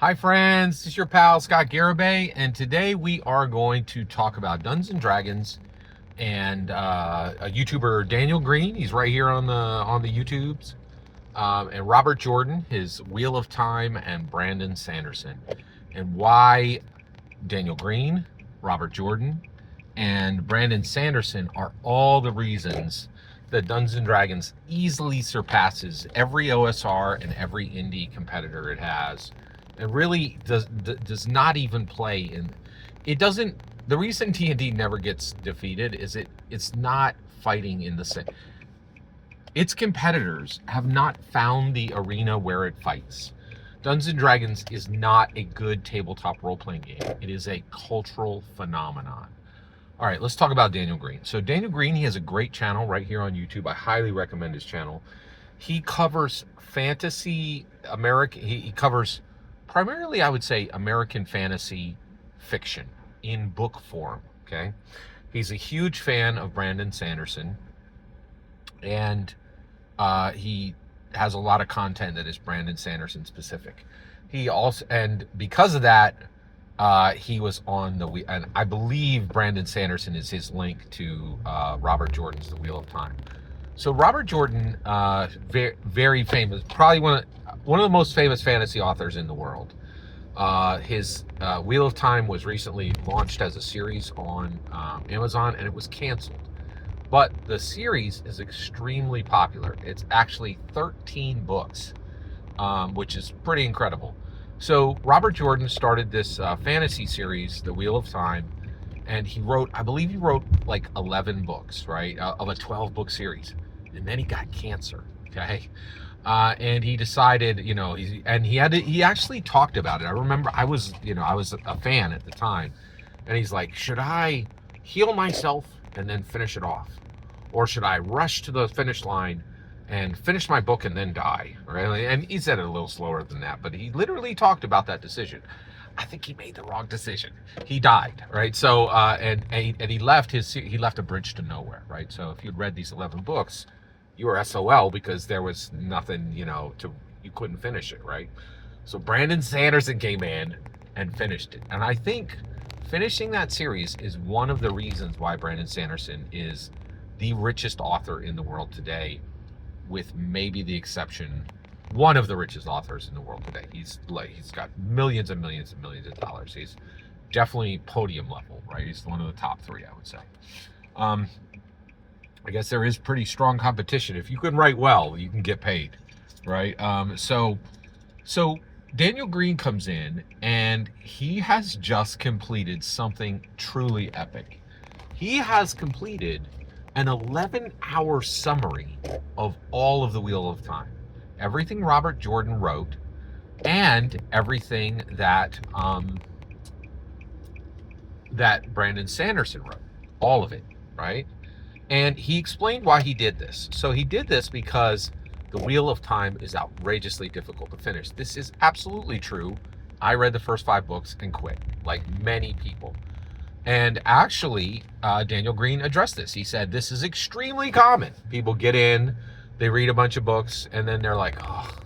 Hi friends, this is your pal Scott Garibay, and today we are going to talk about Dungeons and Dragons and a YouTuber Daniel Green. He's right here on the YouTubes, and Robert Jordan, his Wheel of Time, and Brandon Sanderson, and why Daniel Green, Robert Jordan, and Brandon Sanderson are all the reasons that Dungeons and Dragons easily surpasses every OSR and every indie competitor it has. It really does not even play in. It doesn't. The reason D&D never gets defeated is it's not fighting in the same. Its competitors have not found the arena where it fights. Dungeons and Dragons is not a good tabletop role-playing game. It is a cultural phenomenon. All right, let's talk about Daniel Green. So Daniel Green, he has a great channel right here on YouTube. I highly recommend his channel. He covers fantasy, he covers primarily, I would say, American fantasy fiction in book form, okay? He's a huge fan of Brandon Sanderson, and he has a lot of content that is Brandon Sanderson specific. He also, and because of that, he was on and I believe Brandon Sanderson is his link to Robert Jordan's The Wheel of Time. So Robert Jordan, very, very famous, probably one of the most famous fantasy authors in the world. His Wheel of Time was recently launched as a series on Amazon, and it was canceled. But the series is extremely popular. It's actually 13 books, which is pretty incredible. So Robert Jordan started this fantasy series, The Wheel of Time, and I believe he wrote like 11 books, right, of a 12-book series. And then he got cancer, okay? And he decided, he actually talked about it. I remember I was a fan at the time, and he's like, should I heal myself and then finish it off? Or should I rush to the finish line and finish my book and then die, right? And he said it a little slower than that, but he literally talked about that decision. I think he made the wrong decision. He died, right? So, and he left a bridge to nowhere, right? So if you'd read these 11 books, you were SOL because there was nothing, you couldn't finish it, right? So Brandon Sanderson came in and finished it. And I think finishing that series is one of the reasons why Brandon Sanderson is the richest author in the world today, with maybe the exception, one of the richest authors in the world today. He's got millions and millions and millions of dollars. He's definitely podium level, right? He's one of the top three, I would say. I guess there is pretty strong competition. If you can write well, you can get paid, right? So Daniel Green comes in, and he has just completed something truly epic. He has completed an 11-hour summary of all of the Wheel of Time. Everything Robert Jordan wrote, and everything that that Brandon Sanderson wrote. All of it, right? And he explained why he did this. So he did this because the Wheel of Time is outrageously difficult to finish. This is absolutely true. I read the first 5 books and quit, like many people. And actually, Daniel Green addressed this. He said, this is extremely common. People get in, they read a bunch of books, and then they're like, oh,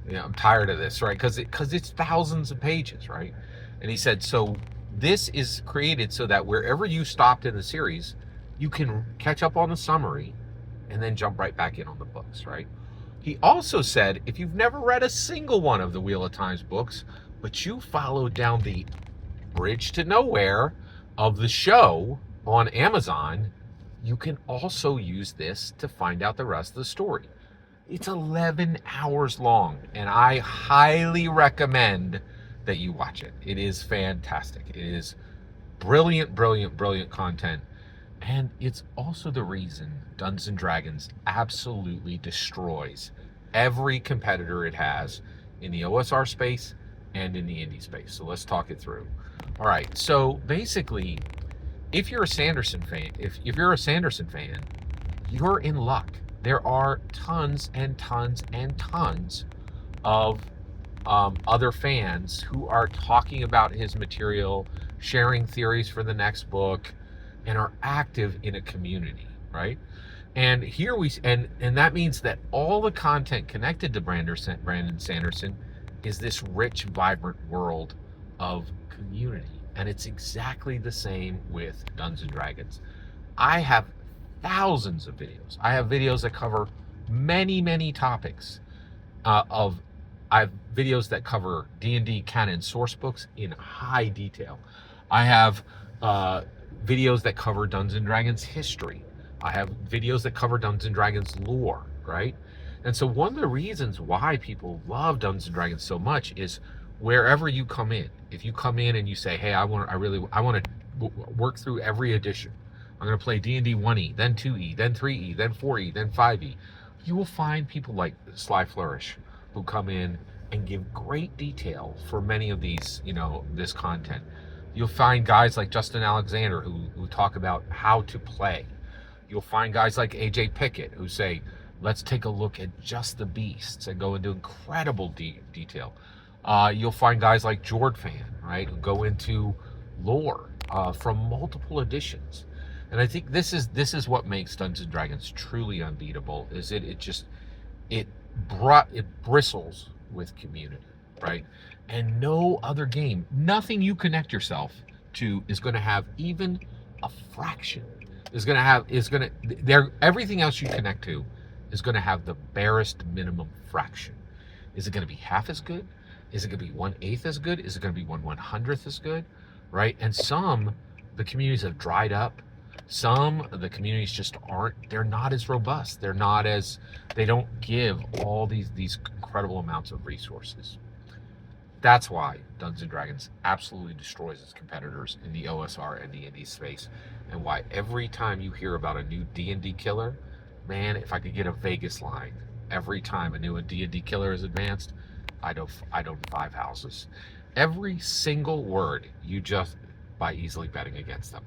I'm tired of this, right? Because it's thousands of pages, right? And he said, so this is created so that wherever you stopped in the series, you can catch up on the summary and then jump right back in on the books, right? He also said, if you've never read a single one of the Wheel of Time's books, but you follow down the bridge to nowhere of the show on Amazon, you can also use this to find out the rest of the story. It's 11 hours long, and I highly recommend that you watch it. It is fantastic. It is brilliant, brilliant, brilliant content. And it's also the reason Dungeons and Dragons absolutely destroys every competitor it has in the OSR space and in the indie space. So let's talk it through. All right. So basically, if you're a Sanderson fan, if you're a Sanderson fan, you're in luck. There are tons and tons and tons of other fans who are talking about his material, sharing theories for the next book, and are active in a community, right? And here and that means that all the content connected to Brandon Sanderson is this rich, vibrant world of community. And it's exactly the same with Dungeons and Dragons. I have thousands of videos. I have videos that cover many, many topics. I have videos that cover D&D canon source books in high detail. I have videos that cover Dungeons and Dragons history. I have videos that cover Dungeons and Dragons lore, right? And so one of the reasons why people love Dungeons and Dragons so much is wherever you come in. If you come in and you say, "Hey, I want to work through every edition. I'm going to play D&D 1E, then 2E, then 3E, then 4E, then 5E." You will find people like Sly Flourish who come in and give great detail for many of these, this content. You'll find guys like Justin Alexander who talk about how to play. You'll find guys like AJ Pickett who say, let's take a look at just the beasts and go into incredible detail. You'll find guys like Jordfan, right, who go into lore from multiple editions. And I think this is what makes Dungeons and Dragons truly unbeatable. Is it bristles with community, right? And no other game, nothing you connect yourself to is going to have even a fraction. Everything else you connect to is going to have the barest minimum fraction. Is it going to be half as good? Is it going to be 1/8 as good? Is it going to be 1/100th as good? Right? And the communities have dried up. The communities just they're not as robust. They don't give all these incredible amounts of resources. That's why Dungeons & Dragons absolutely destroys its competitors in the OSR and D&D space, and why every time you hear about a new D&D killer, man, if I could get a Vegas line, every time a new D&D killer is advanced, I'd own 5 houses. Every single word by easily betting against them.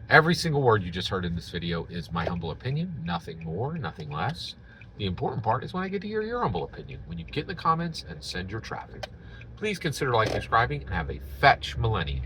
Every single word you just heard in this video is my humble opinion, nothing more, nothing less. The important part is when I get to hear your humble opinion, when you get in the comments and send your traffic. Please consider subscribing, and have a fetch millennium.